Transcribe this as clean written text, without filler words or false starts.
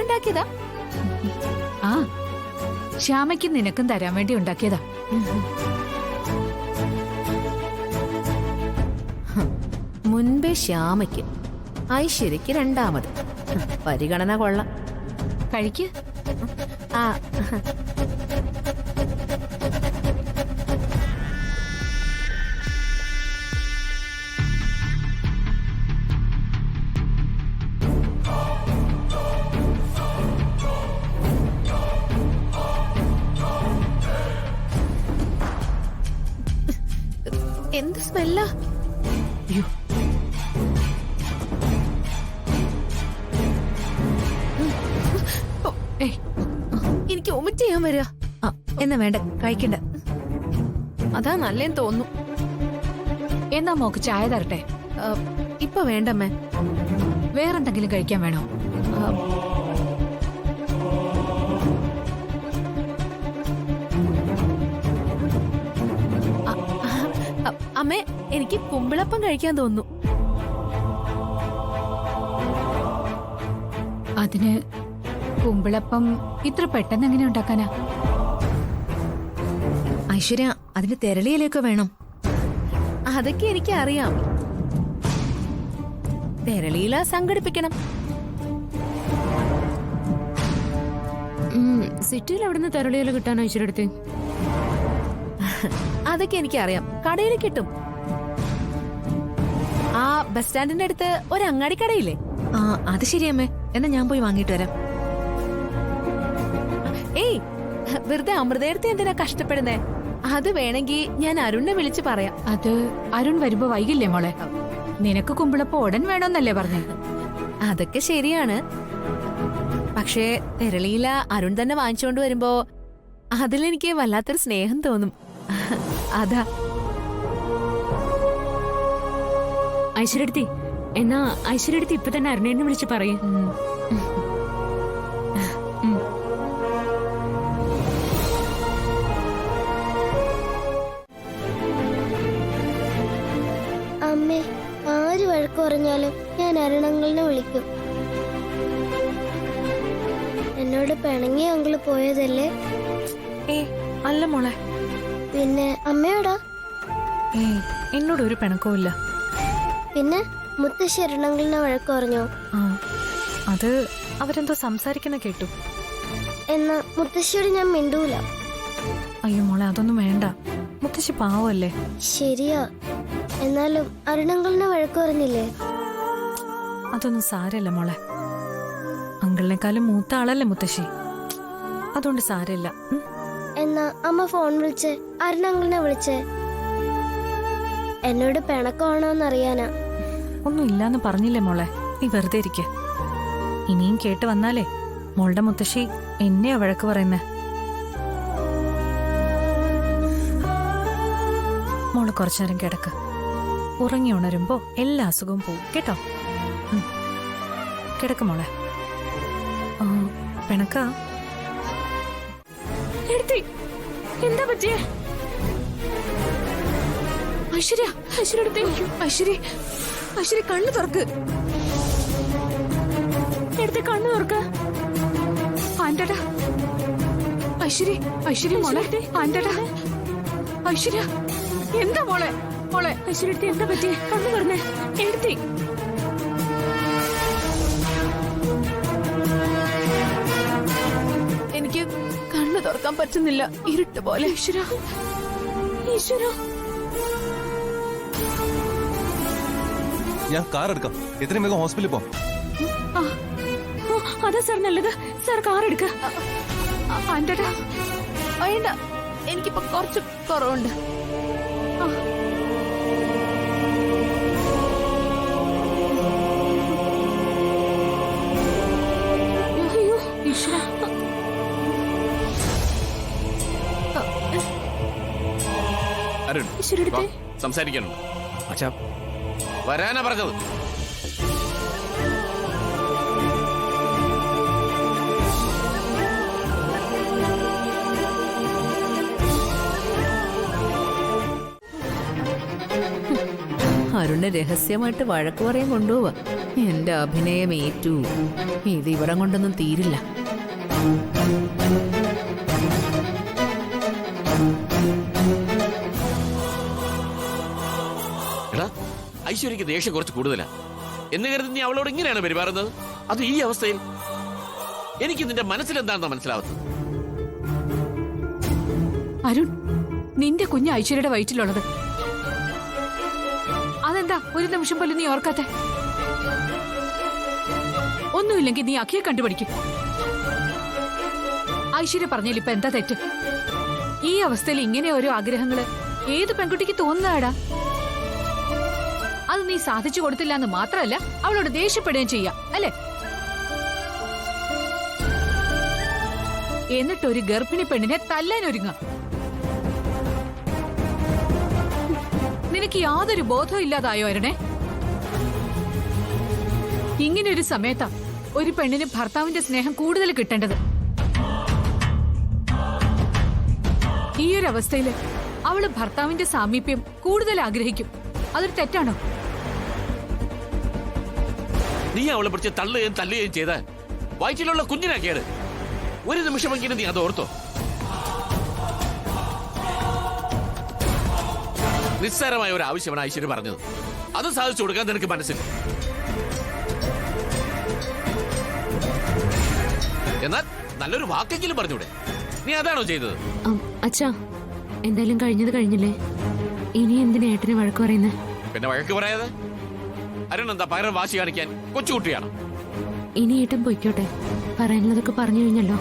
ഉണ്ടാക്കിയതാ? ആ, ശ്യാമയ്ക്കും നിനക്കും തരാൻ വേണ്ടി ഉണ്ടാക്കിയതാ. മുൻപേ ശ്യാമയ്ക്ക്, ഐശ്വര്യക്ക് രണ്ടാമത്. പരിഗണന കൊള്ളാം. കഴിക്ക്. ആ എന്ത് സ്മെല്ലാ? എനിക്ക് വൊമിറ്റ് ചെയ്യാൻ വരിക. എന്നാ വേണ്ട, കഴിക്കണ്ട. അതാ നല്ലേന്ന് തോന്നുന്നു. എന്നാ മോക്ക് ചായ തരട്ടെ? ഇപ്പൊ വേണ്ടമ്മേ. വേറെന്തെങ്കിലും കഴിക്കാൻ വേണോ? അമ്മേ, എനിക്ക് കുമ്പിളപ്പം കഴിക്കാൻ തോന്നുന്നു. അതിന് കുമ്പിളപ്പം ഇത്ര പെട്ടെന്ന് എങ്ങനെ ഉണ്ടാക്കാനാ? ഐശ്വര്യ, അതിന് തെരളിയിലൊക്കെ വേണം. അതൊക്കെ എനിക്ക് അറിയാം. തെരളിയില സംഘടിപ്പിക്കണം. സിറ്റിയിൽ എവിടുന്ന് തെരളിയില കിട്ടാൻ ഐശ്വര്യടുത്ത്? അതൊക്കെ എനിക്കറിയാം. കടയിൽ കിട്ടും. ആ ബസ് സ്റ്റാൻഡിന്റെ അടുത്ത് ഒരു അങ്ങാടി കടയില്ലേ? ആ, അത് ശരിയമ്മേ. എന്നാ ഞാൻ പോയി വാങ്ങിട്ട് വരാം. ഏയ്, വെറുതെ അമൃതയെടുത്ത് എന്തിനാ കഷ്ടപ്പെടുന്നേ? അത് വേണമെങ്കിൽ ഞാൻ അരുണിനെ വിളിച്ച് പറയാം. അത് അരുൺ വരുമ്പോ വൈകില്ലേ മോളെ? നിനക്ക് കുമ്പിളപ്പം ഉടൻ വേണമെന്നല്ലേ പറഞ്ഞേ? അതൊക്കെ ശരിയാണ്. പക്ഷേ തെരളിയില അരുൺ തന്നെ വാങ്ങിച്ചുകൊണ്ട് വരുമ്പോ അതിലെനിക്ക് വല്ലാത്തൊരു സ്നേഹം തോന്നും. അതാ. ഐശ്വര്യടുത്തി, എന്നാ ഐശ്വര്യടുത്തി ഇപ്പൊ തന്നെ അരുണേനെ വിളിച്ച് പറയും. അമ്മേ, ആര് വഴക്ക് പറഞ്ഞാലും ഞാൻ അരുണങ്ങളിനെ വിളിക്കും. എന്നോട് പിണങ്ങി അങ്കിള് പോയതല്ലേ? അല്ല മോളെ. പിന്നെ അമ്മയോടാ? എന്നോട് ഒരു പിണക്കവും ഇല്ല. പിന്നെ മുത്തശ്ശി അരുണങ്ങളിനെ വഴക്ക് പറഞ്ഞോ? അത് അവരെന്തോ സംസാരിക്കുന്ന കേട്ടു. എന്നാ മുത്തശ്ശിയോട് ഞാൻ മിണ്ടൂല. അയ്യോ മോളെ, അതൊന്നും വേണ്ട. മുത്തശ്ശി പാവല്ലേ. ശരിയാ, എന്നാലും അരുണങ്ങളിനെ വഴക്ക് പറഞ്ഞില്ലേ? അതൊന്നും സാരല്ല മോളെ. അങ്കിളിനെക്കാളും മൂത്ത ആളല്ലേ മുത്തശ്ശി. അതുകൊണ്ട് സാരല്ല. എന്നാ അമ്മ ഫോൺ വിളിച്ച് അരുണങ്ങളിനെ വിളിച്ചേ. എന്നോട് പിണക്കമാണോന്നറിയാനാ. ഒന്നും ഇല്ലാന്ന് പറഞ്ഞില്ലേ മോളെ. നീ വെറുതെ ഇരിക്ക. ഇനിയും കേട്ട് വന്നാലേ മോളുടെ മുത്തശ്ശി എന്നെയാ വഴക്ക് പറയുന്നേ. മോള് കുറച്ചേരം കിടക്ക്. ഉറങ്ങി ഉണരുമ്പോ എല്ലാ അസുഖവും പോവും കേട്ടോ. കിടക്ക് മോളെ. പിണക്ക എന്താ പറ്റിയേ? ഐശ്വര്യ, ഐശ്വര്യടുത്തേ. ഐശ്വര്യ, ഐശ്വര്യ കണ്ണു തുറക്ക്. എടുത്ത് കണ്ണു തുറക്ക. ആന്റടാ. ഐശ്വര്യ, ഐശ്വര്യ മോളെ. ആന്റടാ. ഐശ്വര്യ, എന്താ മോളെ? മോളെ ഐശ്വര്യടുത്ത് എന്താ പറ്റിയേ? കണ്ണു തുറന്നേ. എടുത്തി. എനിക്ക് കണ്ണു തുറക്കാൻ പറ്റുന്നില്ല. ഇരുട്ട് പോലെ. ഈശ്വര, ഈശ്വര. ഞാൻ കാർ എടുക്കാം. എത്രയും വേഗം ഹോസ്പിറ്റലിൽ പോവാം. അതാ സാർ നല്ലത്. സാർ കാർ എടുക്ക. ആന്റടാ, വേണ്ട. എനിക്കിപ്പോ കുറച്ച് കുറവുണ്ട്. അയ്യോ ഈശ്വര. അരുൺ, ഈശ്വരടുത്തേ. സംസാരിക്കാനുണ്ട്. അച്ഛാ, വരാനാ പറഞ്ഞത്. അരുണ് രഹസ്യമായിട്ട് വഴക്ക് പറയാൻ കൊണ്ടുപോവാ. എന്റെ അഭിനയം ഏറ്റു. ഇത് ഇവിടം കൊണ്ടൊന്നും തീരില്ല. എടാ ഐശ്വര്യക്ക് ദേഷ്യം കുറച്ച് കൂടുതലാ എന്ന് കരുതി നീ അവളോട് ഇങ്ങനെയാണ് പെരുമാറുന്നത്? അത് ഈ അവസ്ഥയിൽ എനിക്ക് നിന്റെ മനസ്സിലെന്താണെന്ന് മനസ്സിലാവുന്നത്. അരുൺ, നിന്റെ കുഞ്ഞ് ഐശ്വര്യയുടെ വയറ്റിലുള്ളത് അതെന്താ ഒരു നിമിഷം പോലും നീ ഓർക്കാത്തെ? ഒന്നുമില്ലെങ്കിൽ നീ അഖിയെ കണ്ടുപിടിക്കും. ഐശ്വര്യ പറഞ്ഞാൽ ഇപ്പൊ എന്താ തെറ്റ്? ഈ അവസ്ഥയിൽ ഇങ്ങനെ ഓരോ ആഗ്രഹങ്ങള് ഏത് പെൺകുട്ടിക്ക് തോന്നുന്നതാടാ? അത് നീ സാധിച്ചു കൊടുത്തില്ല എന്ന് മാത്രമല്ല അവളോട് ദേഷ്യപ്പെടുകയും ചെയ്യാം, അല്ലേ? എന്നിട്ട് ഒരു ഗർഭിണി പെണ്ണിനെ തല്ലാനൊരുങ്ങാം. നിനക്ക് യാതൊരു ബോധവും ഇല്ലാതായോ അരുണേ? ഇങ്ങനെ ഒരു സമയത്താ ഒരു പെണ്ണിന് ഭർത്താവിന്റെ സ്നേഹം കൂടുതൽ കിട്ടേണ്ടത്. ഈ ഒരു അവസ്ഥയില് അവള് ഭർത്താവിന്റെ സാമീപ്യം കൂടുതൽ ആഗ്രഹിക്കും. അതൊരു തെറ്റാണോ? നീ അവളെ പിടിച്ച് തള്ളുകയും തല്ലുകയും ചെയ്താൽ വയറ്റിലുള്ള കുഞ്ഞിനാക്കിയത് ഒരു നിമിഷമെങ്കിലും നീ അത് ഓർത്തോ? നിസ്സാരമായ ഒരു ആവശ്യമാണ് ഐശ്വര്യ പറഞ്ഞത്. അത് സാധിച്ചു കൊടുക്കാൻ നിനക്ക് മനസ്സിൽ. എന്നാൽ നല്ലൊരു വാക്കെങ്കിലും പറഞ്ഞൂടെ? നീ അതാണോ ചെയ്തത്? അച്ഛാ, എന്തായാലും കഴിഞ്ഞത് കഴിഞ്ഞില്ലേ. ഇനി എന്തിനാ ഏട്ടനെ വഴക്ക് പറയുന്നത്? പിന്നെ വഴക്ക് പറയാതെ അരുൺ എന്താ പകരം വാശി കാണിക്കാൻ കൊച്ചുകുട്ടിയാണ്? ഇനി ഏട്ടൻ പൊയ്ക്കോട്ടെ. പറയാനുള്ളതൊക്കെ പറഞ്ഞു കഴിഞ്ഞല്ലോ.